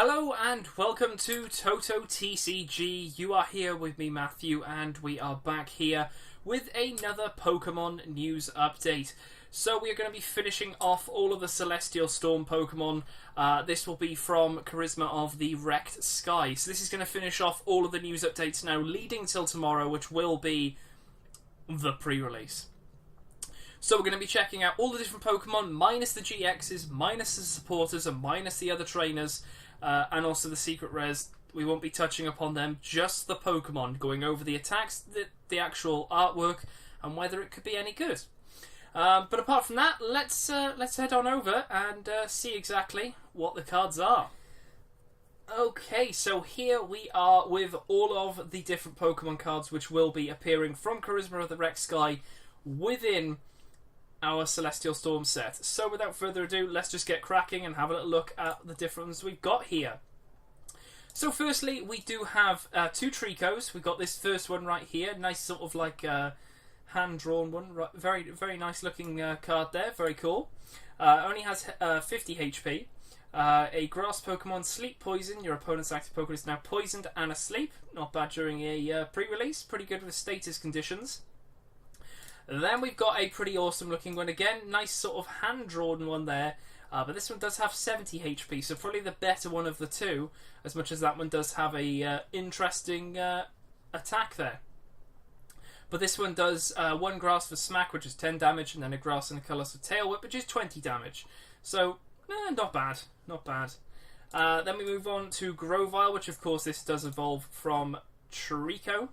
Hello and welcome to TotoTCG. You are here with me, Matthew, and we are back here with another Pokemon news update. So we are going to be finishing off all of the Celestial Storm Pokemon. This will be from Charisma of the Wrecked Sky. So this is going to finish off all of the news updates now, leading till tomorrow, which will be the pre-release. So we're going to be checking out all the different Pokemon, minus the GXs, minus the supporters, and minus the other trainers, and also the secret rares. We won't be touching upon them, just the Pokemon, going over the attacks, the actual artwork, and whether it could be any good. But apart from that, let's head on over and see exactly what the cards are. Okay, so here we are with all of the different Pokemon cards which will be appearing from Charisma of the Wrecked Sky within our Celestial Storm set. So without further ado, let's just get cracking and have a little look at the different ones we've got here. So firstly, we do have two Tricos. We've got this first one right here, nice sort of like hand-drawn one, very, very nice looking card there, very cool. Only has 50 HP. A Grass Pokemon, Sleep Poison. Your opponent's active Pokemon is now poisoned and asleep. Not bad during a pre-release, pretty good with status conditions. Then we've got a pretty awesome looking one again, nice sort of hand-drawn one there, but this one does have 70 HP, so probably the better one of the two, as much as that one does have a interesting attack there. But this one does one Grass for Smack, which is 10 damage, and then a Grass and a Colours for Tail Whip, which is 20 damage. So, not bad, not bad. Then we move on to Grovyle, which of course this does evolve from Trico.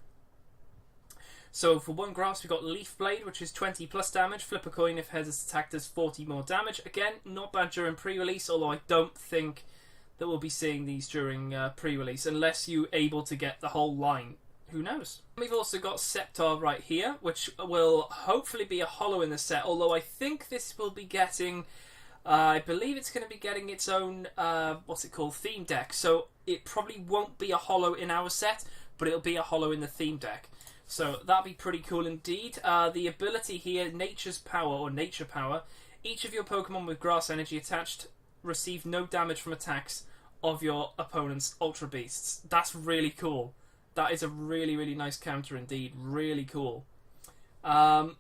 So for one Grass, we've got Leaf Blade, which is 20 plus damage. Flip a coin if heads is attacked, does 40 more damage. Again, not bad during pre-release, although I don't think that we'll be seeing these during pre-release, unless you're able to get the whole line. Who knows? We've also got Sceptile right here, which will hopefully be a holo in the set, although I think this will be getting, I believe it's going to be getting its own, theme deck. So it probably won't be a holo in our set, but it'll be a holo in the theme deck. So that'd be pretty cool indeed. The ability here, Nature's Power or Nature Power. Each of your Pokemon with Grass Energy attached receive no damage from attacks of your opponent's Ultra Beasts. That's really cool. That is a really, really nice counter indeed. Really cool. Then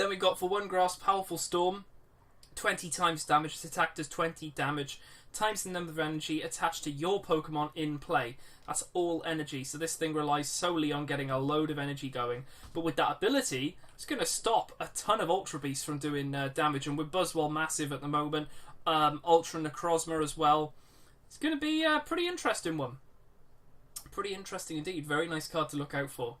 we've got for one Grass, Powerful Storm. 20 times damage. This attack does 20 damage times the number of energy attached to your Pokemon in play. That's all energy, so this thing relies solely on getting a load of energy going. But with that ability, it's going to stop a ton of Ultra Beasts from doing damage. And with Buzzwole massive at the moment, Ultra Necrozma as well, it's going to be a pretty interesting one. Pretty interesting indeed. Very nice card to look out for.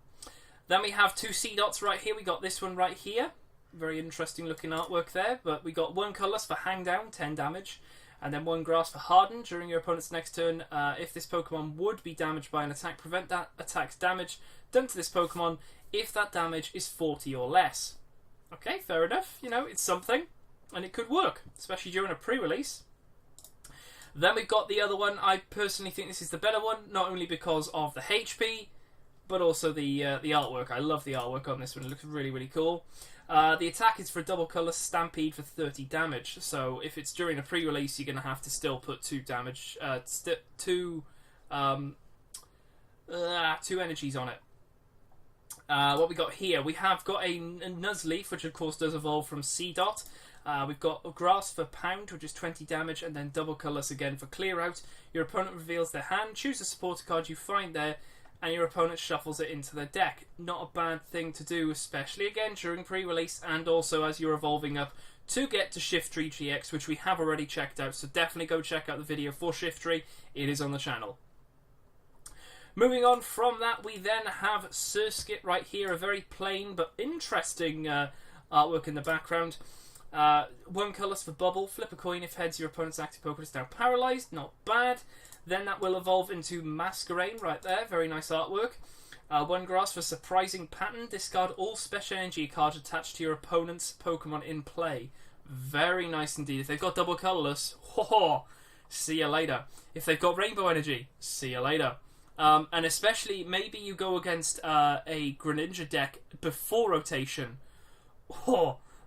Then we have two C-Dots right here. We got this one right here. Very interesting looking artwork there. But we got one Colours for Hang Down, 10 damage. And then one Grass for Harden. During your opponent's next turn, if this Pokemon would be damaged by an attack, prevent that attack's damage done to this Pokemon if that damage is 40 or less. Okay, fair enough. You know, it's something. And it could work, especially during a pre-release. Then we've got the other one. I personally think this is the better one, not only because of the HP, but also the artwork. I love the artwork on this one. It looks really, really cool. The attack is for a double colour Stampede for 30 damage. So if it's during a pre-release, you're going to have to still put 2 damage, two energies on it. What we got here? We have got a Nuzleaf, which of course does evolve from C-Dot. We've got a Grass for Pound, which is 20 damage, and then double colours again for Clear Out. Your opponent reveals their hand, choose a supporter card you find there, and your opponent shuffles it into their deck. Not a bad thing to do, especially again during pre-release and also as you're evolving up to get to Shiftry GX, which we have already checked out, so definitely go check out the video for Shiftry. It is on the channel. Moving on from that, we then have Surskit right here, a very plain but interesting artwork in the background. One Colours for Bubble, flip a coin if heads, your opponent's active Pokemon is now paralysed. Not bad. Then that will evolve into Masquerain right there. Very nice artwork. One Grass for Surprising Pattern. Discard all special energy cards attached to your opponent's Pokemon in play. Very nice indeed. If they've got double colourless, see you later. If they've got rainbow energy, see you later. And especially maybe you go against a Greninja deck before rotation.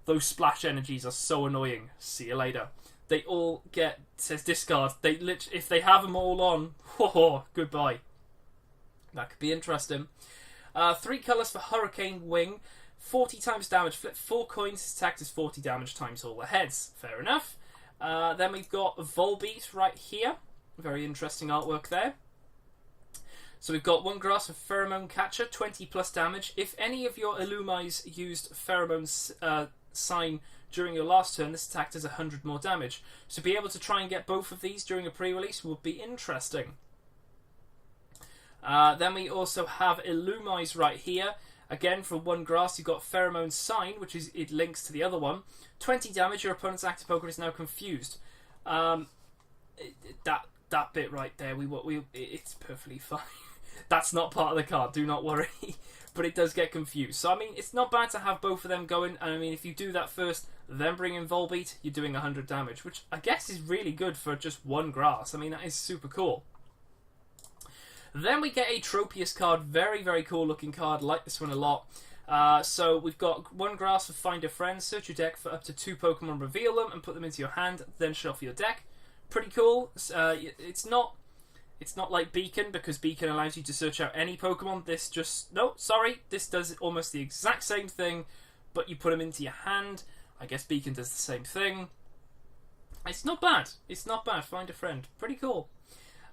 Those splash energies are so annoying. See you later. they all get, it says discard. If they have them all on, goodbye. That could be interesting. 3 colours for Hurricane Wing. 40 times damage, flip 4 coins, his attack is 40 damage times all the heads. Fair enough. Then we've got Volbeat right here. Very interesting artwork there. So we've got 1 grass for Pheromone Catcher, 20 plus damage. If any of your Illumais used Pheromone Sign during your last turn, this attack does 100 more damage. So be able to try and get both of these during a pre-release would be interesting. Then we also have Illumais right here. Again, for 1 grass, you've got Pheromone Sign, which is it links to the other one. 20 damage, your opponent's active Pokemon is now confused. That bit right there, it's perfectly fine. That's not part of the card, do not worry. But it does get confused. So, I mean, it's not bad to have both of them going. And, I mean, if you do that first, then bring in Volbeat, you're doing 100 damage, which I guess is really good for just 1 grass. I mean, that is super cool. Then we get a Tropius card. Very, very cool looking card. Like this one a lot. So we've got 1 grass for Find a Friend. Search your deck for up to 2 Pokemon, reveal them, and put them into your hand. Then shuffle your deck. Pretty cool. It's not like Beacon, because Beacon allows you to search out any Pokemon. This just... No, sorry. This does almost the exact same thing, but you put them into your hand. I guess Beacon does the same thing. It's not bad. It's not bad. Find a Friend. Pretty cool.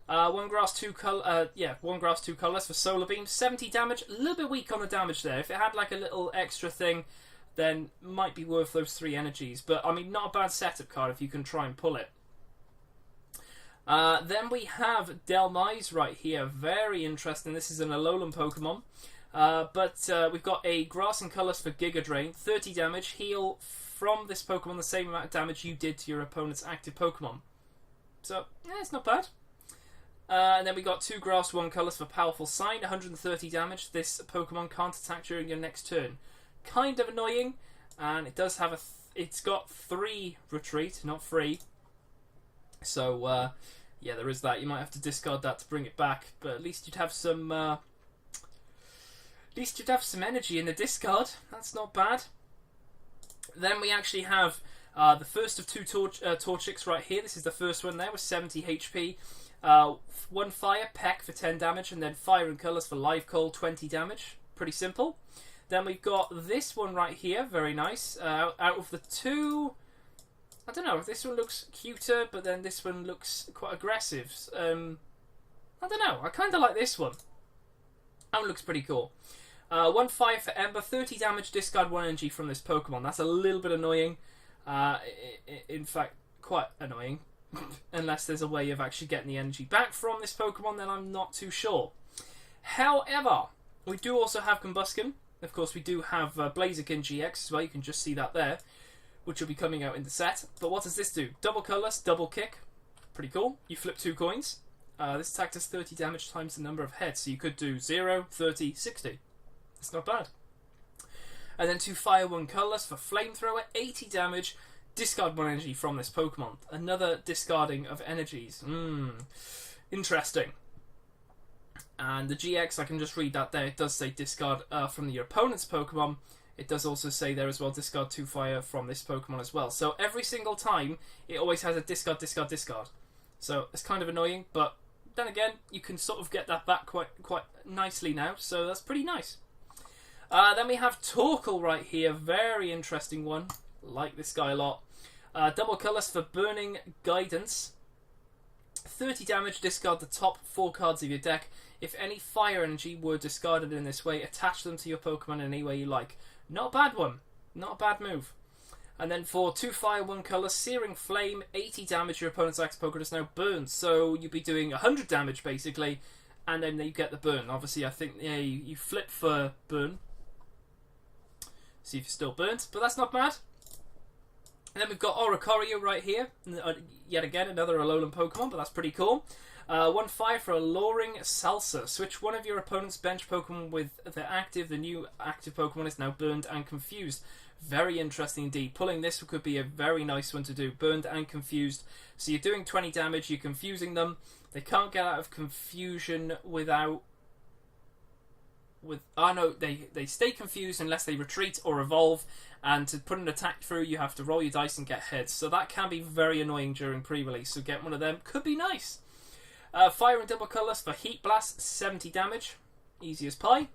1 grass, 2 color. 1 grass, 2 colors for Solar Beam. 70 damage. A little bit weak on the damage there. If it had like a little extra thing, then might be worth those 3 energies. But I mean, not a bad setup card if you can try and pull it. Then we have Delmise right here. Very interesting. This is an Alolan Pokemon. But we've got a Grass and Colors for Giga Drain. 30 damage. Heal from this Pokemon the same amount of damage you did to your opponent's active Pokemon. So, yeah, it's not bad. And then we got 2 grass, 1 colours for Powerful Sign, 130 damage. This Pokemon can't attack during your next turn. Kind of annoying, and it does have it's got 3 retreat, not 3. So yeah, there is that. You might have to discard that to bring it back, but at least you'd have some. At least you'd have some energy in the discard. That's not bad. Then we actually have the first of 2 Torchics right here. This is the first one there with 70 HP. 1 fire, Peck for 10 damage, and then Fire and Colours for Live Coal, 20 damage. Pretty simple. Then we've got this one right here, very nice. Out of the 2, I don't know, this one looks cuter, but then this one looks quite aggressive. I don't know, I kind of like this one. That one looks pretty cool. 1 fire for Ember, 30 damage, discard 1 energy from this Pokemon. That's a little bit annoying. In fact, quite annoying. Unless there's a way of actually getting the energy back from this Pokemon, then I'm not too sure. However, we do also have Combusken. Of course, we do have Blaziken GX as well. You can just see that there, which will be coming out in the set. But what does this do? Double Colours, double kick. Pretty cool. You flip 2 coins. This attack does 30 damage times the number of heads. So you could do 0, 30, 60. It's not bad. And then 2 fire, 1 colours for Flamethrower, 80 damage. Discard 1 energy from this Pokemon. Another discarding of energies. Interesting. And the GX, I can just read that there. It does say discard from your opponent's Pokemon. It does also say there as well, discard 2 fire from this Pokemon as well. So every single time, it always has a discard, discard, discard. So it's kind of annoying, but then again, you can sort of get that back quite nicely now. So that's pretty nice. Then we have Torkoal right here. Very interesting one. Like this guy a lot. Double colours for Burning Guidance. 30 damage, discard the top 4 cards of your deck. If any fire energy were discarded in this way, attach them to your Pokemon in any way you like. Not a bad one. Not a bad move. And then for 2 fire, 1 colour, Searing Flame, 80 damage, your opponent's active Pokemon is now burned. So you'd be doing 100 damage basically, and then you get the burn. Obviously, I think you flip for burn. See if you're still burnt, but that's not bad. And then we've got Oricorio right here. Yet again, another Alolan Pokemon, but that's pretty cool. 1 fire for Alluring Salsa. Switch one of your opponent's bench Pokemon with the active. The new active Pokemon is now burned and confused. Very interesting indeed. Pulling this could be a very nice one to do. Burned and confused. So you're doing 20 damage, you're confusing them. They can't get out of confusion without with... Oh no, they stay confused unless they retreat or evolve, and to put an attack through you have to roll your dice and get heads. So that can be very annoying during pre-release, so getting one of them could be nice. Fire and double colours for Heat Blast, 70 damage. Easy as pie.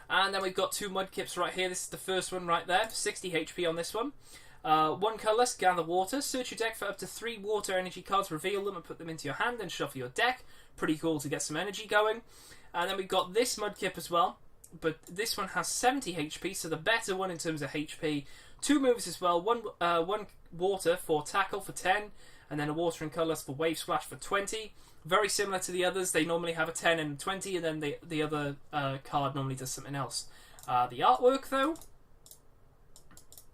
And then we've got 2 Mudkips right here. This is the first one right there. 60 HP on this one. 1 colourless, Gather Water. Search your deck for up to 3 water energy cards, reveal them and put them into your hand, and shuffle your deck. Pretty cool to get some energy going. And then we've got this Mudkip as well, but this one has 70 HP, so the better one in terms of HP. 2 moves as well. One water for Tackle for 10, and then a water and colours for Wave Splash for 20. Very similar to the others. They normally have a 10 and a 20, and then the other card normally does something else. The artwork, though,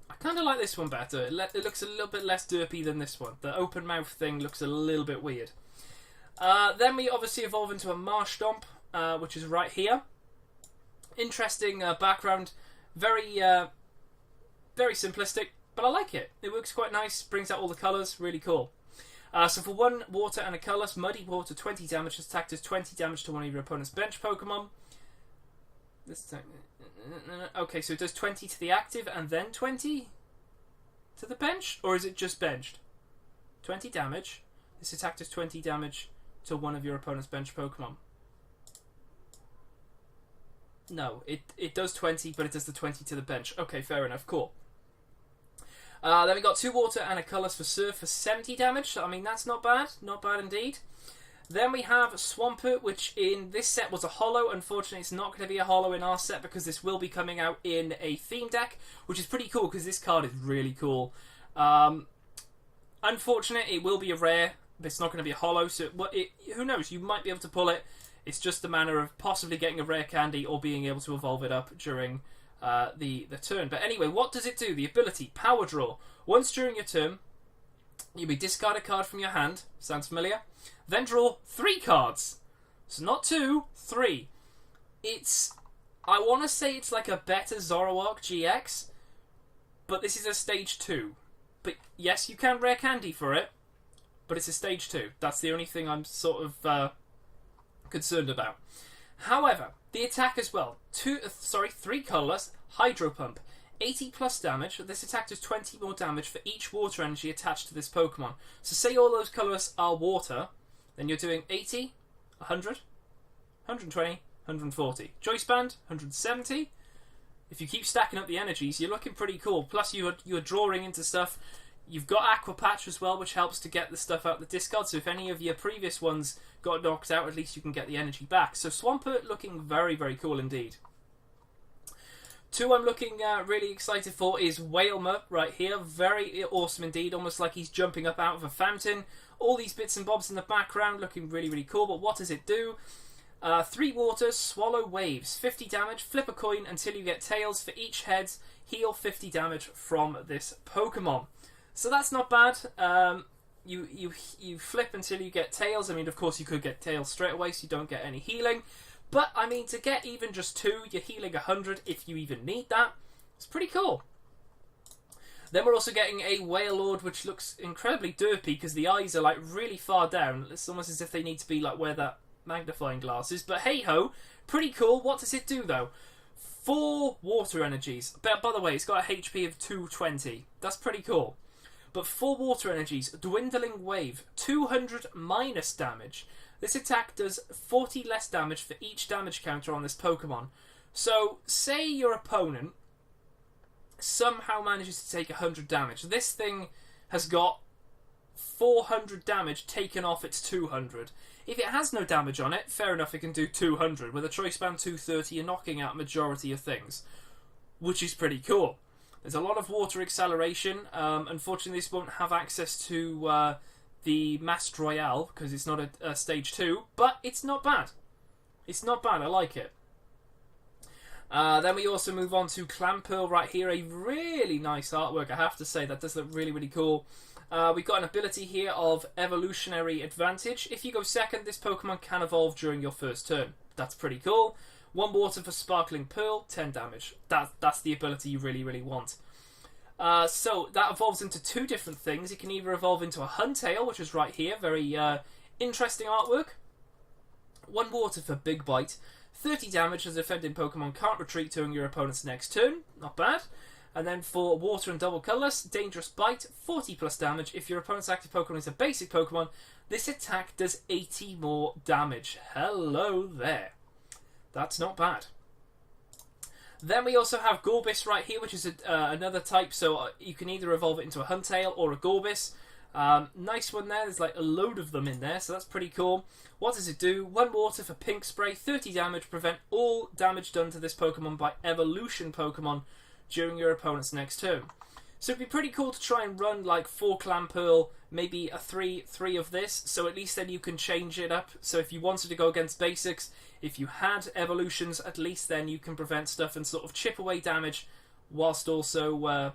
I kind of like this one better. It looks a little bit less derpy than this one. The open mouth thing looks a little bit weird. Then we obviously evolve into a Marshtomp, which is right here. Interesting background. Very simplistic, but I like it. It works quite nice. Brings out all the colours. Really cool. So for 1 water and a colourless, Muddy Water, 20 damage. This attack does 20 damage to one of your opponent's bench Pokemon. This attack... Okay, so it does 20 to the active and then 20 to the bench? Or is it just benched? 20 damage. This attack does 20 damage to one of your opponent's bench Pokemon. No, it does 20, but it does the 20 to the bench. Okay, fair enough, cool. Then we got 2 water and a colourless for Surf for 70 damage. I mean, that's not bad. Not bad indeed. Then we have Swampert, which in this set was a holo. Unfortunately, it's not going to be a holo in our set because this will be coming out in a theme deck, which is pretty cool because this card is really cool. Unfortunately, it will be a rare, but it's not going to be a holo, so who knows? You might be able to pull it. It's just a matter of possibly getting a rare candy or being able to evolve it up during the turn. But anyway, what does it do? The ability, Power Draw. Once during your turn, you may discard a card from your hand. Sounds familiar? Then draw 3 cards. So not 2, 3. I want to say it's like a better Zoroark GX, but this is a stage 2. But yes, you can rare candy for it, but it's a stage 2. That's the only thing I'm sort of concerned about. However, the attack as well. 3 colourless, Hydro Pump. 80 plus damage. This attack does 20 more damage for each water energy attached to this Pokemon. So say all those colours are water, then you're doing 80, 100, 120, 140. Choice Band, 170. If you keep stacking up the energies, you're looking pretty cool. Plus you're drawing into stuff. You've got Aqua Patch as well, which helps to get the stuff out the discard. So if any of your previous ones got knocked out, at least you can get the energy back. So Swampert looking very, very cool indeed. 2 I'm looking really excited for is Whalmer right here. Very awesome indeed, almost like he's jumping up out of a fountain. All these bits and bobs in the background looking really, really cool. But what does it do? 3 waters, Swallow Waves. 50 damage, flip a coin until you get tails. For each heads, heal 50 damage from this Pokemon. So that's not bad. You flip until you get tails. I mean, of course, you could get tails straight away, so you don't get any healing. But, I mean, to get even just 2, you're healing 100 if you even need that. It's pretty cool. Then we're also getting a Wailord, which looks incredibly derpy because the eyes are, like, really far down. It's almost as if they need to be, like, wear that magnifying glasses. But hey-ho, pretty cool. What does it do, though? 4 water energies. But, by the way, it's got a HP of 220. That's pretty cool. But 4 water energies, Dwindling Wave, 200 minus damage. This attack does 40 less damage for each damage counter on this Pokemon. So, say your opponent somehow manages to take 100 damage. This thing has got 400 damage taken off its 200. If it has no damage on it, fair enough, it can do 200. With a Choice Band 230, you're knocking out a majority of things, which is pretty cool. There's a lot of water acceleration. Unfortunately, this won't have access to the Master Royale because it's not a stage 2, but it's not bad. It's not bad. I like it. Then we also move on to Clamperl right here. A really nice artwork, I have to say. That does look really, really cool. We've got an ability here of Evolutionary Advantage. If you go second, this Pokemon can evolve during your first turn. That's pretty cool. 1 water for Sparkling Pearl, 10 damage. That's the ability you really, really want. So that evolves into 2 different things. It can either evolve into a Huntail, which is right here. Very interesting artwork. 1 water for Big Bite. 30 damage as a defending Pokemon can't retreat during your opponent's next turn. Not bad. And then for water and double colourless, Dangerous Bite, 40 plus damage. If your opponent's active Pokemon is a basic Pokemon, this attack does 80 more damage. Hello there. That's not bad. Then we also have Gorbis right here, which is another type, so you can either evolve it into a Huntail or a Gorbis. Nice one there. There's like a load of them in there, so that's pretty cool. What does it do? 1 water for Pink Spray, 30 damage. Prevent all damage done to this Pokemon by evolution Pokemon during your opponent's next turn. So it'd be pretty cool to try and run like 4 Clamperl, maybe a 3 of this, so at least then you can change it up. So if you wanted to go against basics, if you had evolutions, at least then you can prevent stuff and sort of chip away damage whilst also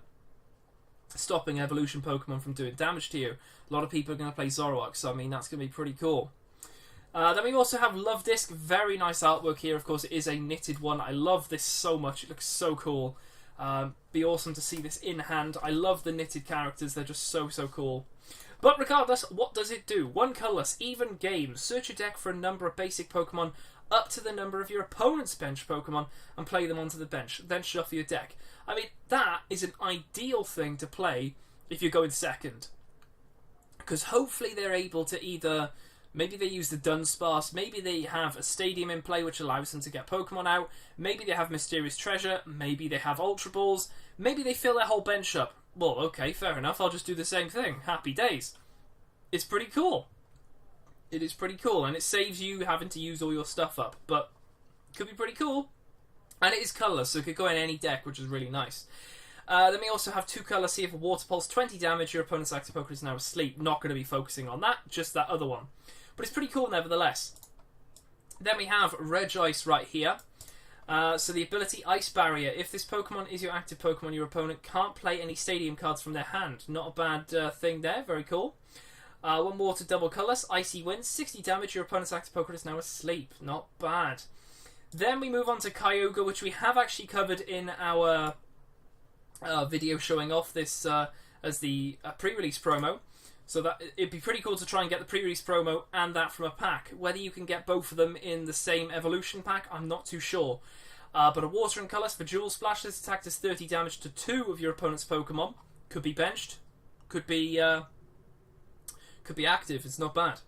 stopping evolution Pokemon from doing damage to you. A lot of people are going to play Zoroark, so I mean that's going to be pretty cool. Then we also have Love Disc. Very nice artwork here. Of course, it is a knitted one. I love this so much. It looks so cool. Be awesome to see this in hand. I love the knitted characters. They're just so cool. But regardless, what does it do? 1 colourless, even game. Search your deck for a number of basic Pokemon up to the number of your opponent's bench Pokemon and play them onto the bench. Then shuffle your deck. I mean, that is an ideal thing to play if you're going second. Because hopefully they're able to either... Maybe they use the Dunsparce, maybe they have a Stadium in play which allows them to get Pokemon out, maybe they have Mysterious Treasure, maybe they have Ultra Balls, maybe they fill their whole bench up. Well, okay, fair enough, I'll just do the same thing. Happy days. It's pretty cool. It is pretty cool, and it saves you having to use all your stuff up, but it could be pretty cool. And it is colourless, so it could go in any deck, which is really nice. Then we also have 2 colours here for Water Pulse, 20 damage, your opponent's active Pokemon is now asleep. Not going to be focusing on that, just that other one. But it's pretty cool nevertheless. Then we have Regice right here. So the ability Ice Barrier. If this Pokemon is your active Pokemon, your opponent can't play any Stadium cards from their hand. Not a bad thing there, very cool. 1 water, double colours, Icy Wind, 60 damage, your opponent's active Pokemon is now asleep. Not bad. Then we move on to Kyogre, which we have actually covered in our video showing off this as the pre-release promo. So that it'd be pretty cool to try and get the pre-release promo and that from a pack. Whether you can get both of them in the same evolution pack, I'm not too sure. But a water and colours for Jewel Splash. This attack does 30 damage to 2 of your opponent's Pokemon. Could be benched. Could be active. It's not bad.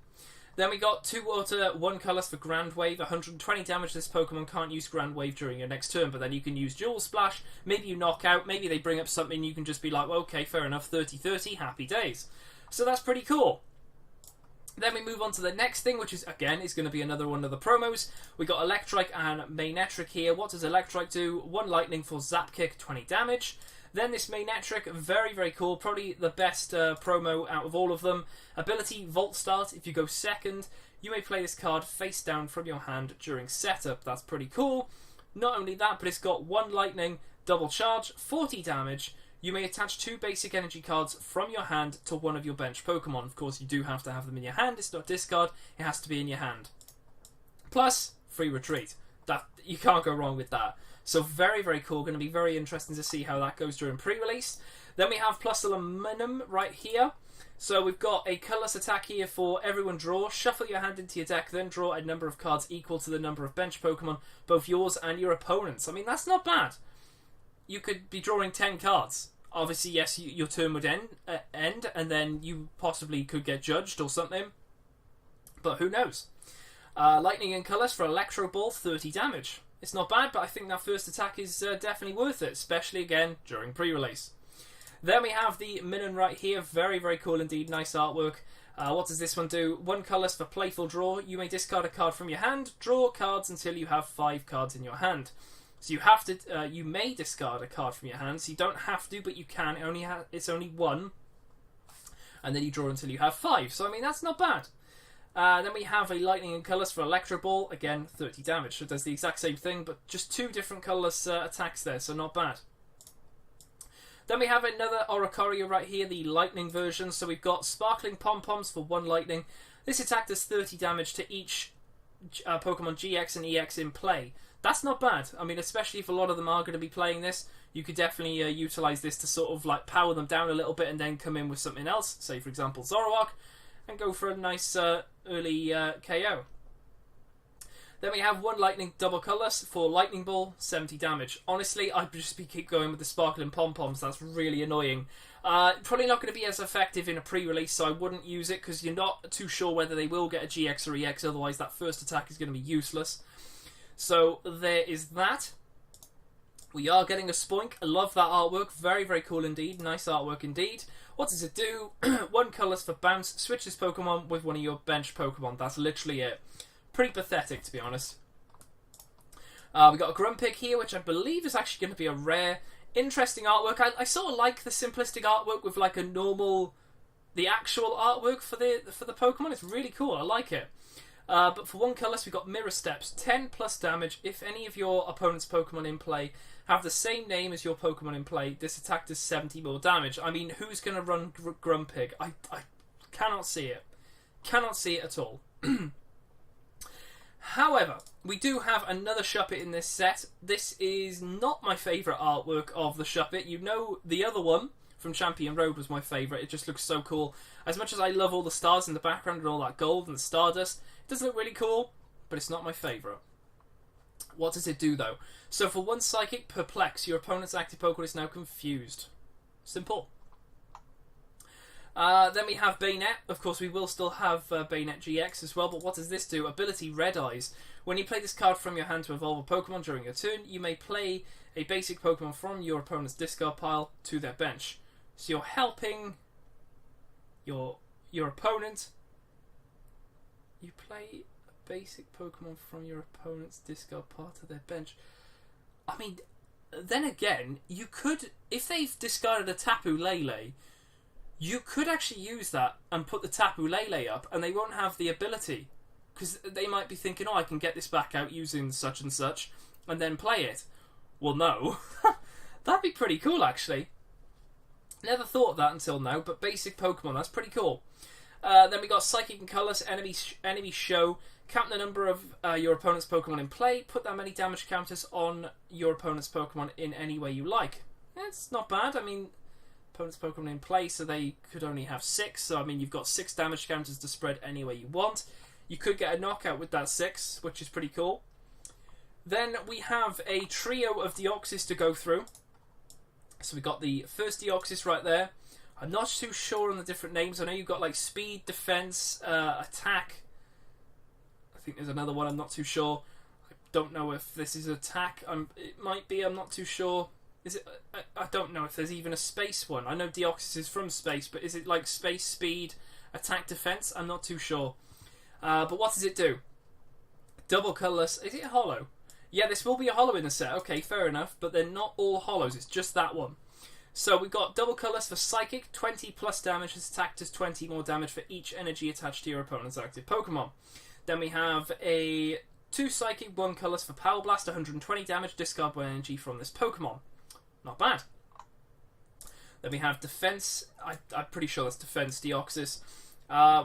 Then we got 2 water, 1 colours for Grand Wave. 120 damage. This Pokemon can't use Grand Wave during your next turn, but then you can use Jewel Splash. Maybe you knock out. Maybe they bring up something. You can just be like, well, okay, fair enough. 30-30. Happy days. So that's pretty cool. Then we move on to the next thing, which is, again, is going to be another one of the promos. We got Electrike and Manectric here. What does Electrike do? 1 lightning for Zap Kick, 20 damage. Then this Manectric, very cool. Probably the best promo out of all of them. Ability Volt Start. If you go second, you may play this card face down from your hand during setup. That's pretty cool. Not only that, but it's got 1 lightning, double charge, 40 damage. You may attach 2 basic energy cards from your hand to one of your bench Pokemon. Of course, you do have to have them in your hand. It's not discard. It has to be in your hand. Plus, free retreat. That you can't go wrong with that. So very cool. Going to be very interesting to see how that goes during pre-release. Then we have plus aluminum right here. So we've got a colourless attack here for everyone draw. Shuffle your hand into your deck, then draw a number of cards equal to the number of bench Pokemon, both yours and your opponent's. I mean, that's not bad. You could be drawing 10 cards. Obviously, yes, your turn would end, and then you possibly could get judged or something. But who knows? Lightning and colours for Electro Ball, 30 damage. It's not bad, but I think that first attack is definitely worth it, especially, again, during pre-release. Then we have the Minun right here. Very cool indeed. Nice artwork. What does this one do? 1 colours for Playful Draw. You may discard a card from your hand. Draw cards until you have 5 cards in your hand. So you have to. You may discard a card from your hand. So you don't have to, but you can. It's only 1, and then you draw until you have 5. So I mean that's not bad. Then we have a Lightning and colours for Electro Ball. Again, 30 damage. So it does the exact same thing, but just 2 different colourless attacks there. So not bad. Then we have another Oricorio right here, the Lightning version. So we've got Sparkling Pom-Poms for 1 Lightning. This attack does 30 damage to each Pokemon GX and EX in play. That's not bad. I mean, especially if a lot of them are going to be playing this, you could definitely utilise this to sort of like power them down a little bit and then come in with something else. Say, for example, Zoroark, and go for a nice early KO. Then we have one lightning double colours for Lightning Ball, 70 damage. Honestly, I'd just keep going with the sparkling pom-poms. That's really annoying. Probably not going to be as effective in a pre-release, so I wouldn't use it because you're not too sure whether they will get a GX or EX, otherwise that first attack is going to be useless. So there is that. We are getting a Spoink. I love that artwork. Very, very cool indeed. Nice artwork indeed. What does it do? 1 colours for bounce. Switch this Pokemon with one of your bench Pokemon. That's literally it. Pretty pathetic, to be honest. We got a Grumpig here, which I believe is actually going to be a rare. Interesting artwork. I sort of like the simplistic artwork with like a normal, the actual artwork for the Pokemon. It's really cool. I like it. But for 1 colour, we got Mirror Steps. 10 plus damage. If any of your opponent's Pokemon in play have the same name as your Pokemon in play, this attack does 70 more damage. I mean, who's going to run Grumpig? I cannot see it. Cannot see it at all. However, we do have another Shuppet in this set. This is not my favourite artwork of the Shuppet. You know, the other one from Champion Road was my favourite. It just looks so cool. As much as I love all the stars in the background and all that gold and the stardust, it does look really cool, but it's not my favourite. What does it do, though? So for 1 Psychic, Perplex. Your opponent's active Pokemon is now confused. Simple. Then we have Bayonet. Of course, we will still have Bayonet GX as well, but what does this do? Ability Red Eyes. When you play this card from your hand to evolve a Pokemon during your turn, you may play a basic Pokemon from your opponent's discard pile to their bench. So you're helping your opponent. You play a basic Pokemon from your opponent's discard pile to their bench. I mean, then again, you could, if they've discarded a Tapu Lele, you could actually use that and put the Tapu Lele up, and they won't have the ability. Because they might be thinking, oh, I can get this back out using such and such, and then play it. Well, no. That'd be pretty cool, actually. Never thought of that until now, but basic Pokemon, that's pretty cool. Then we got Psychic and Colours, Enemy Show. Count the number of your opponent's Pokemon in play. Put that many damage counters on your opponent's Pokemon in any way you like. It's not bad. I mean, opponent's Pokemon in play, so they could only have 6. So, I mean, you've got 6 damage counters to spread any way you want. You could get a knockout with that 6, which is pretty cool. Then we have a trio of Deoxys to go through. So we got the first Deoxys right there. I'm not too sure on the different names. I know you've got like Speed, Defense, Attack. I think there's another one, I'm not too sure. I don't know if this is Attack. It might be, I'm not too sure. Is it? I don't know if there's even a Space one. I know Deoxys is from Space, but is it like Space, Speed, Attack, Defense? I'm not too sure. But what does it do? Double colourless. Is it a holo? Yeah, this will be a holo in the set. Okay, fair enough. But they're not all holos. It's just that one. So we've got double colours for Psychic. 20 plus damage. This attack does 20 more damage for each energy attached to your opponent's active Pokemon. Then we have a 2 Psychic, 1 colours for Power Blast. 120 damage. Discard 1 energy from this Pokemon. Not bad. Then we have Defense. I'm pretty sure that's Defense Deoxys.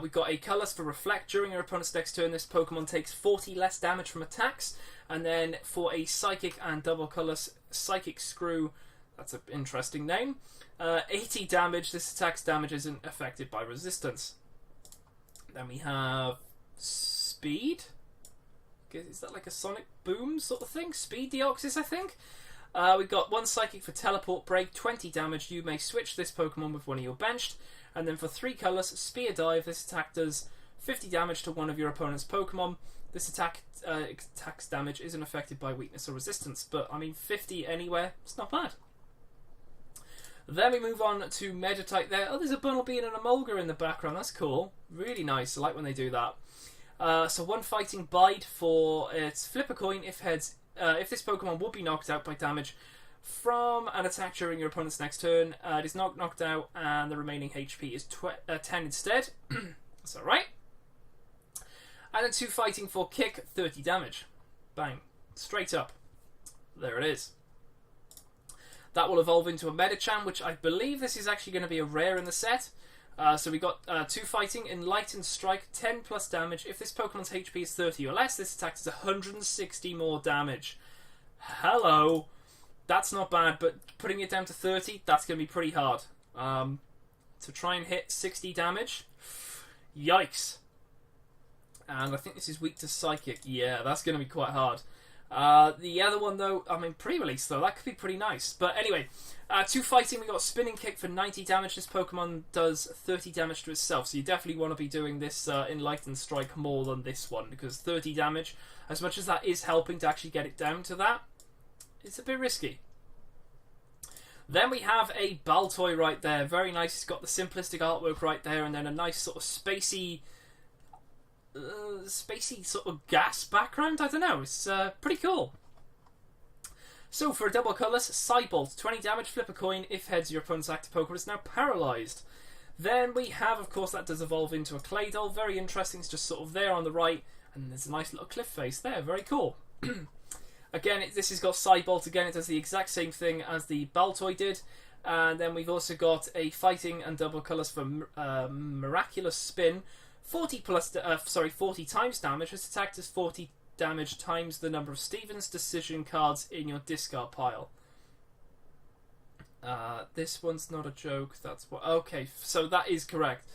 We've got a colours for Reflect. During your opponent's next turn, this Pokemon takes 40 less damage from attacks. And then for a Psychic and double colours, Psychic Screw, that's an interesting name, 80 damage. This attack's damage isn't affected by resistance. Then we have Speed. Is that like a Sonic Boom sort of thing? Speed Deoxys, I think. We've got 1 Psychic for Teleport Break, 20 damage. You may switch this Pokemon with one of your benched. And then for 3 colours, Spear Dive. This attack does 50 damage to one of your opponent's Pokemon. This attack's damage isn't affected by weakness or resistance. But, I mean, 50 anywhere, it's not bad. Then we move on to Meditite there. Oh, there's a Bunnelby and an Emolga in the background. That's cool. Really nice. I like when they do that. So 1 Fighting Bite for its flip a coin. If heads, if this Pokemon would be knocked out by damage from an attack during your opponent's next turn, it is not knocked out, and the remaining HP is 10 instead. That's alright. And then 2 Fighting for Kick, 30 damage. Bang. Straight up. There it is. That will evolve into a Medicham, which I believe this is actually going to be a rare in the set. So we got 2 Fighting, Enlightened Strike, 10 plus damage. If this Pokemon's HP is 30 or less, this attack does 160 more damage. Hello. That's not bad, but putting it down to 30, that's going to be pretty hard. To try and hit 60 damage, yikes. And I think this is weak to Psychic. Yeah, that's going to be quite hard. The other one, though, I mean, pre-release, though, that could be pretty nice. But anyway, 2 fighting, we got Spinning Kick for 90 damage. This Pokemon does 30 damage to itself, so you definitely want to be doing this Enlightened Strike more than this one, because 30 damage, as much as that is helping to actually get it down to that, it's a bit risky. Then we have a Baltoy right there. Very nice. It's got the simplistic artwork right there, and then a nice sort of spacey sort of gas background. I don't know. It's pretty cool. So for a double colourless, Psybolt, 20 damage, flip a coin. If heads, your opponent's active Pokemon is now paralysed. Then we have, of course, that does evolve into a Claydol. Very interesting. It's just sort of there on the right, and there's a nice little cliff face there. Very cool. Again, this has got Psybolt again. It does the exact same thing as the Baltoy did. And then we've also got a fighting and double colours for Miraculous Spin. 40 times damage. This attack does 40 damage times the number of Steven's Decision cards in your discard pile. This one's not a joke. That's what. Okay, so that is correct.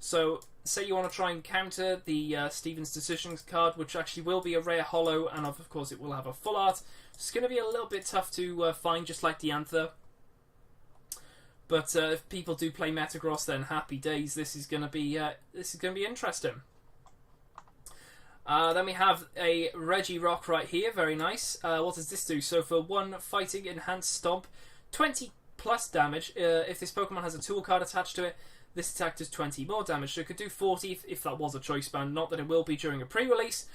So, say you want to try and counter the Steven's Decisions card, which actually will be a rare holo, and of course it will have a full art. It's going to be a little bit tough to find, just like the Anther. But if people do play Metagross, then happy days. This is going to be interesting. Then we have a Regirock right here. Very nice. What does this do? So for 1 fighting enhanced stomp, 20 plus damage. If this Pokemon has a tool card attached to it, this attack does 20 more damage. So it could do 40 if that was a choice band. Not that it will be during a pre-release.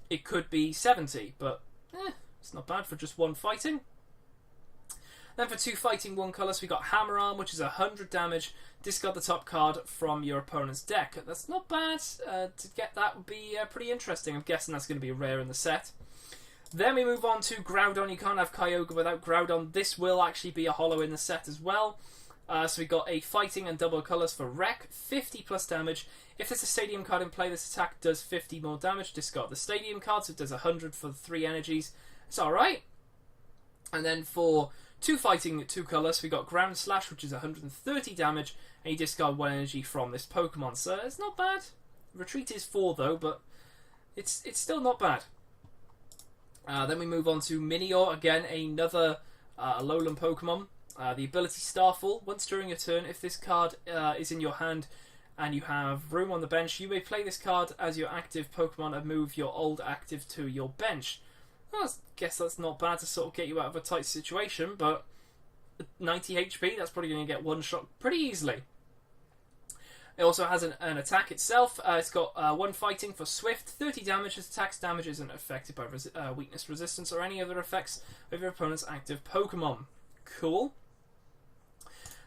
It could be 70, but it's not bad for just 1 fighting. Then for 2 fighting, 1 colours, we got Hammer Arm, which is 100 damage. Discard the top card from your opponent's deck. That's not bad. To get that would be pretty interesting. I'm guessing that's going to be rare in the set. Then we move on to Groudon. You can't have Kyogre without Groudon. This will actually be a holo in the set as well. So we got a fighting and double colours for Wreck, 50 plus damage. If there's a stadium card in play, this attack does 50 more damage. Discard the stadium card, so it does 100 for 3 energies. It's alright. And then for 2 fighting, 2 colours, we got Ground Slash, which is 130 damage, and you discard 1 energy from this Pokemon. So it's not bad. Retreat is 4 though, but it's still not bad. Then we move on to Minior, again another Alolan Pokemon. The ability Starfall. Once during your turn, if this card is in your hand and you have room on the bench, you may play this card as your active Pokemon and move your old active to your bench. Well, I guess that's not bad to sort of get you out of a tight situation, but 90 HP, that's probably going to get 1 shot pretty easily. It also has an attack itself. It's got 1 fighting for Swift, 30 damage. Its attack's damage isn't affected by weakness resistance or any other effects of your opponent's active Pokemon. Cool.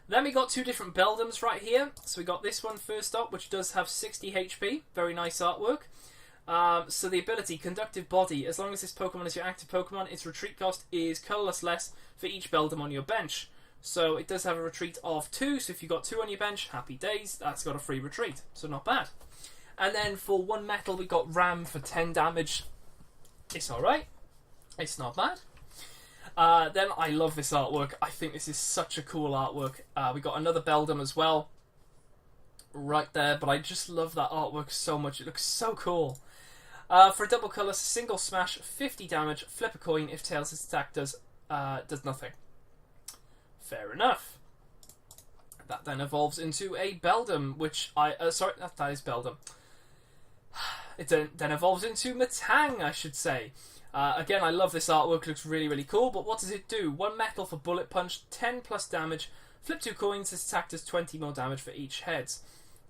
Then we got 2 different Beldums right here. So we got this one first up, which does have 60 HP. Very nice artwork. So the ability, Conductive Body. As long as this Pokemon is your active Pokemon, its retreat cost is colourless less for each Beldum on your bench. So it does have a retreat of 2. So if you've got 2 on your bench, happy days. That's got a free retreat. So not bad. And then for 1 metal, we got Ram for 10 damage. It's alright. It's not bad. Then I love this artwork. I think this is such a cool artwork. We got another Beldum as well. Right there. But I just love that artwork so much. It looks so cool. For a double colour, single smash, 50 damage, flip a coin. If tails, its attack does nothing. Fair enough. That then evolves into a Beldum, which that is Beldum. It then evolves into Metang, I should say. Again, I love this artwork. It looks really, really cool. But what does it do? 1 metal for Bullet Punch, 10 plus damage. Flip 2 coins. This attack does 20 more damage for each heads.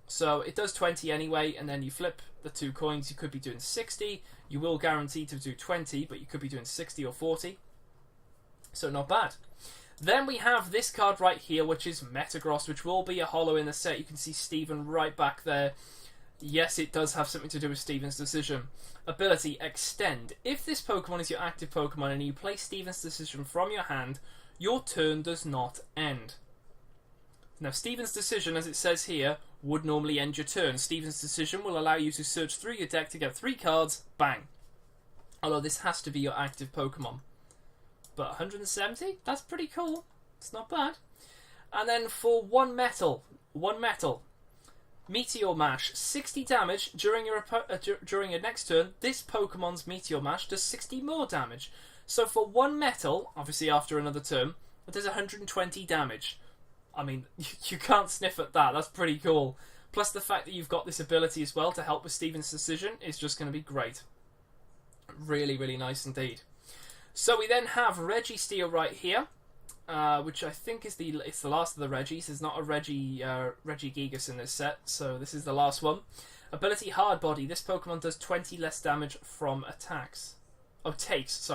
So it does 20 anyway, and then you flip the 2 coins. You could be doing 60. You will guarantee to do 20, but you could be doing 60 or 40. So not bad. Then we have this card right here, which is Metagross, which will be a holo in the set. You can see Steven right back there. Yes, it does have something to do with Steven's Decision. Ability, Extend. If this Pokemon is your active Pokemon and you play Steven's Decision from your hand, your turn does not end. Now, Steven's Decision, as it says here, would normally end your turn. Steven's Decision will allow you to search through your deck to get 3 cards. Bang. Although this has to be your active Pokemon. But 170? That's pretty cool. It's not bad. And then for 1 metal. Meteor Mash, 60 damage during during your next turn. This Pokemon's Meteor Mash does 60 more damage. So for one metal, obviously after another turn, it does 120 damage. I mean, you can't sniff at that. That's pretty cool. Plus the fact that you've got this ability as well to help with Steven's decision is just going to be great. Really, really nice indeed. So we then have Registeel right here. Which I think is it's the last of the Reggies. There's not a Regigigas in this set, so this is the last one. Ability Hard Body. This Pokemon does 20 less damage from attacks. Oh, takes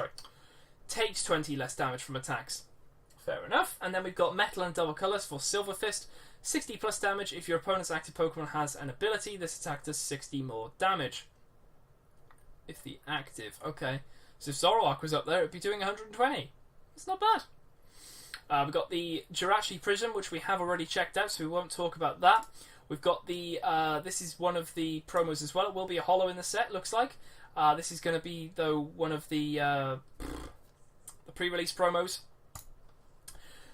20 less damage from attacks. Fair enough. And then we've got Metal and Double Colors for Silver Fist. 60 plus damage. If your opponent's active Pokemon has an ability, this attack does 60 more damage. If the active, okay. So if Zoroark was up there, it'd be doing 120. It's not bad. We've got the Jirachi Prism, which we have already checked out, so we won't talk about that. We've got the, this is one of the promos as well. It will be a holo in the set, looks like. This is going to be, though, one of the pre-release promos.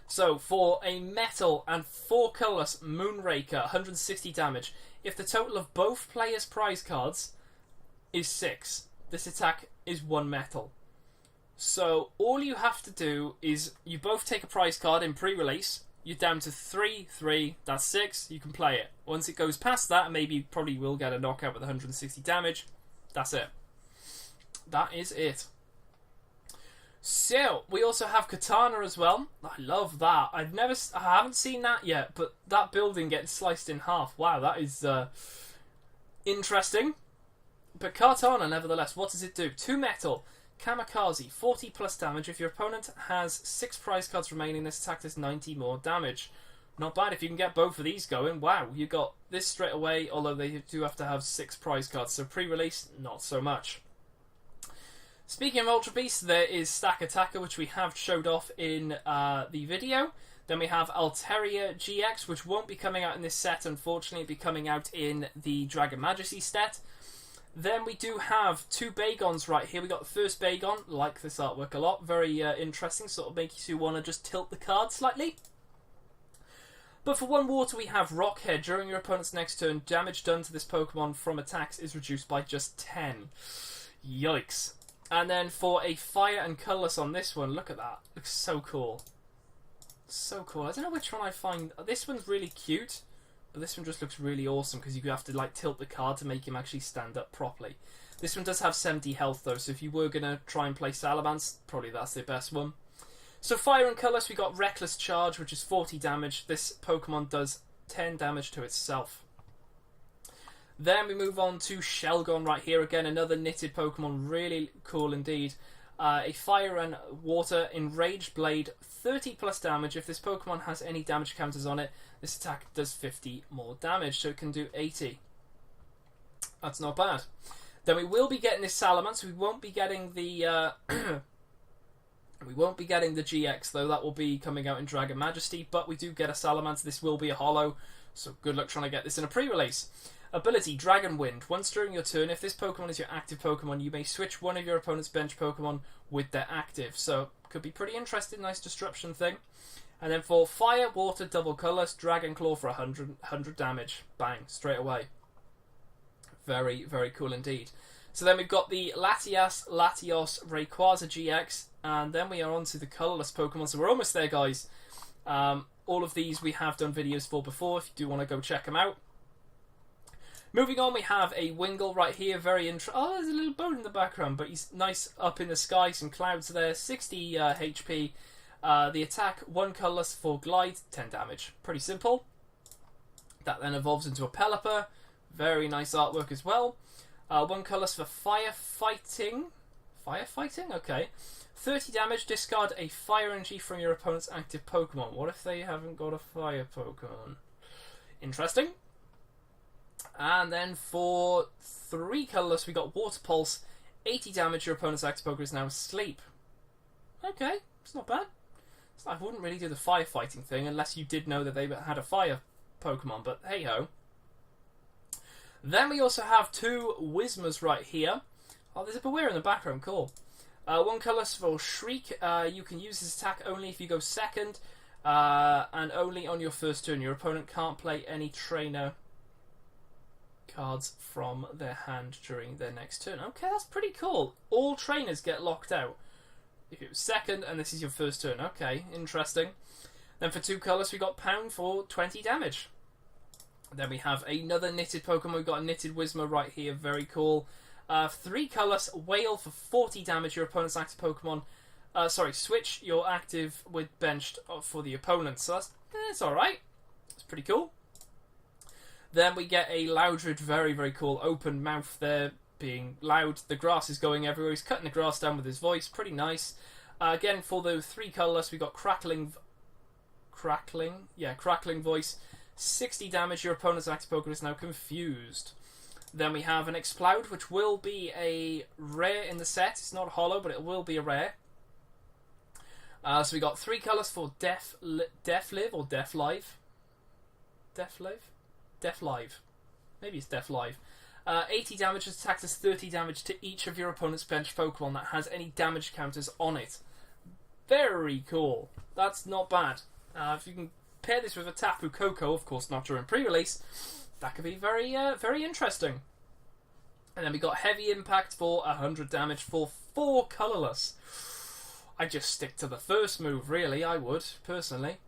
So, for a Metal and 4 colours Moonraker, 160 damage. If the total of both players' prize cards is 6, this attack is 1 Metal. So all you have to do is you both take a prize card in pre-release. You're down to 3, that's 6. You can play it. Once it goes past that, maybe you probably will get a knockout with 160 damage. That's it. That is it. So we also have Katana as well. I love that. I haven't seen that yet, but that building getting sliced in half. Wow, that is interesting. But Katana, nevertheless, what does it do? 2 metal. Kamikaze, 40 plus damage. If your opponent has 6 prize cards remaining, this attack does 90 more damage. Not bad if you can get both of these going. Wow, you got this straight away, although they do have to have 6 prize cards. So pre-release, not so much. Speaking of Ultra Beasts, there is Stack Attacker, which we have showed off in the video. Then we have Altaria GX, which won't be coming out in this set, unfortunately. It'll be coming out in the Dragon Majesty set. Then we do have 2 Bagons right here. We got the first Bagon, like this artwork a lot. Very interesting, sort of makes you want to just tilt the card slightly. But for 1 water we have Rockhead. During your opponent's next turn, damage done to this Pokemon from attacks is reduced by just 10. Yikes. And then for a fire and colourless on this one, look at that. Looks so cool. So cool. I don't know which one I find. This one's really cute. But this one just looks really awesome because you have to like tilt the card to make him actually stand up properly. This one does have 70 health though, so if you were going to try and play Salamence, probably that's the best one. So fire and colours, we got Reckless Charge, which is 40 damage. This Pokemon does 10 damage to itself. Then we move on to Shelgon right here. Again, another knitted Pokemon, really cool indeed. A fire and water Enraged Blade, 30 plus damage. If this Pokemon has any damage counters on it, this attack does 50 more damage, so it can do 80. That's not bad. Then we will be getting this Salamence. We won't be getting the we won't be getting the GX though. That will be coming out in Dragon Majesty. But we do get a Salamence. This will be a holo, so good luck trying to get this in a pre-release. Ability Dragon Wind. Once during your turn, if this Pokemon is your active Pokemon, you may switch one of your opponent's bench Pokemon with their active. So could be pretty interesting. Nice disruption thing. And then for Fire, Water, Double Colours, Dragon Claw for 100 damage. Bang, straight away. Very, very cool indeed. So then we've got the Latias, Latios, Rayquaza GX, and then we are on to the colourless Pokemon. So we're almost there, guys. All of these we have done videos for before, if you do want to go check them out. Moving on, we have a Wingull right here. Very interesting. Oh, there's a little boat in the background, but he's nice up in the sky. Some clouds there. 60 HP. The attack, 1 colourless for Glide, 10 damage. Pretty simple. That then evolves into a Pelipper. Very nice artwork as well. 1 colourless for Firefighting. Firefighting? Okay. 30 damage, discard a Fire Energy from your opponent's active Pokemon. What if they haven't got a Fire Pokemon? Interesting. And then for 3 colourless, we got Water Pulse. 80 damage, your opponent's active Pokemon is now asleep. Okay, it's not bad. I wouldn't really do the firefighting thing unless you did know that they had a fire Pokemon, but hey ho. Then we also have 2 Whismers right here. Oh, there's a Beware in the background, cool. 1 colourless for Shriek. You can use this attack only if you go second, and only on your first turn. Your opponent can't play any trainer cards from their hand during their next turn. Okay, that's pretty cool. All trainers get locked out. If it was second and this is your first turn. Okay, interesting. Then for 2 colours, we got Pound for 20 damage. Then we have another knitted Pokemon. We've got a knitted Whismur right here. Very cool. 3 colours, Whale for 40 damage. Your opponent's active Pokemon. Switch your active with benched for the opponent. So that's alright. It's pretty cool. Then we get a Loudred, very, very cool. Open mouth there, being loud. The grass is going everywhere. He's cutting the grass down with his voice. Pretty nice. Again, for the 3 colours, we got Crackling Voice. 60 damage. Your opponent's active Pokemon is now confused. Then we have an Exploud, which will be a rare in the set. It's not hollow, but it will be a rare. So we got 3 colours for Deaf Live or Deaf Live. Deaf Live? Deaf Live. Maybe it's Deaf Live. 80 damage, attacks does 30 damage to each of your opponent's bench Pokemon that has any damage counters on it. Very cool. That's not bad. If you can pair this with a Tapu Koko, of course not during pre-release, that could be very, very interesting. And then we got Heavy Impact for 100 damage for 4 colourless. I just stick to the first move, really. I would, personally.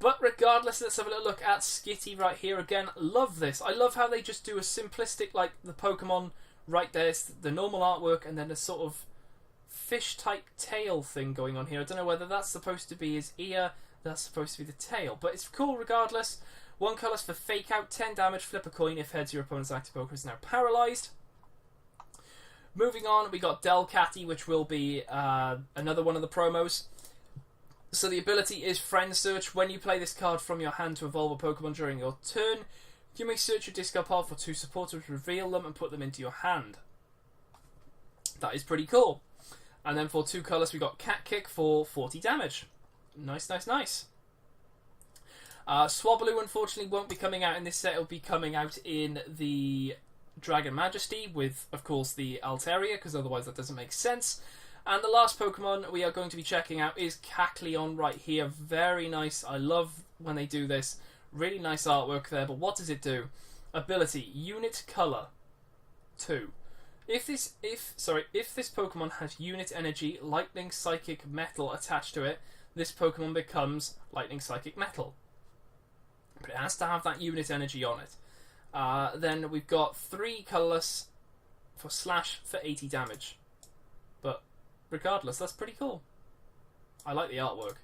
But regardless, let's have a little look at Skitty right here again. Love this. I love how they just do a simplistic, like the Pokemon right there. It's the normal artwork and then a sort of fish-type tail thing going on here. I don't know whether that's supposed to be his ear, that's supposed to be the tail. But it's cool regardless. 1 colours for Fake Out, 10 damage, flip a coin. If heads, your opponent's active Pokemon is now paralysed. Moving on, we got Delcatty, which will be another one of the promos. So the ability is Friend Search. When you play this card from your hand to evolve a Pokemon during your turn, you may search your discard pile for 2 supporters, reveal them, and put them into your hand. That is pretty cool. And then for 2 colours, we got Cat Kick for 40 damage. Nice, nice, nice. Swablu, unfortunately, won't be coming out in this set. It'll be coming out in the Dragon Majesty with, of course, the Altaria, because otherwise that doesn't make sense. And the last Pokemon we are going to be checking out is Cacleon right here. Very nice. I love when they do this. Really nice artwork there. But what does it do? Ability, Unit Color 2. If this Pokemon has Unit Energy, Lightning, Psychic, Metal attached to it, this Pokemon becomes Lightning, Psychic, Metal. But it has to have that Unit Energy on it. Then we've got 3 colourless for Slash for 80 damage. But regardless, that's pretty cool. I like the artwork.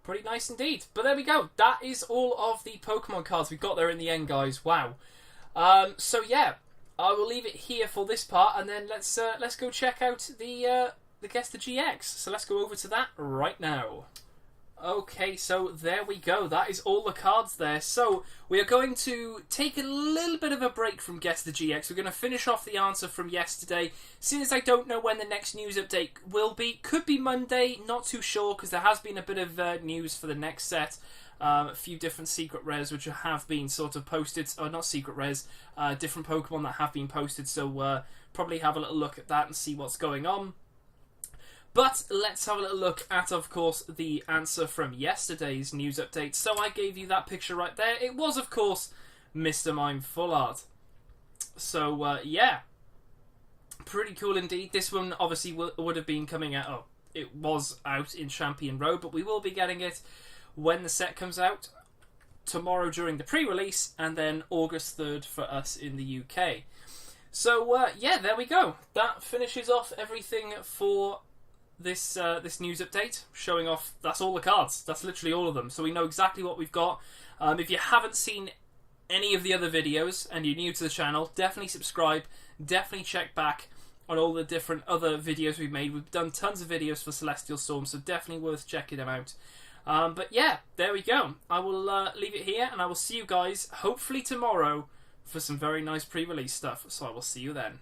Pretty nice indeed. But there we go. That is all of the Pokemon cards we got there in the end, guys. Wow. So yeah, I will leave it here for this part, and then let's go check out the Guess the GX. So let's go over to that right now. Okay, so there we go. That is all the cards there. So we are going to take a little bit of a break from Guess the GX. We're going to finish off the answer from yesterday. Seeing as I don't know when the next news update will be, could be Monday, not too sure, because there has been a bit of news for the next set. A few different secret rares which have been sort of posted, or not secret rares, different Pokemon that have been posted. So probably have a little look at that and see what's going on. But let's have a little look at, of course, the answer from yesterday's news update. So I gave you that picture right there. It was, of course, Mr. Mime Full Art. So, yeah. Pretty cool indeed. This one, obviously, would have been coming out... Oh, it was out in Champion Road, but we will be getting it when the set comes out. Tomorrow during the pre-release, and then August 3rd for us in the UK. So, yeah, there we go. That finishes off everything for... This news update, showing off, that's all the cards, that's literally all of them, so we know exactly what we've got. If you haven't seen any of the other videos and you're new to the channel, definitely subscribe, definitely check back on all the different other videos we've made. We've done tons of videos for Celestial Storm, so definitely worth checking them out. But yeah, there we go. I will leave it here, and I will see you guys hopefully tomorrow for some very nice pre-release stuff, so I will see you then.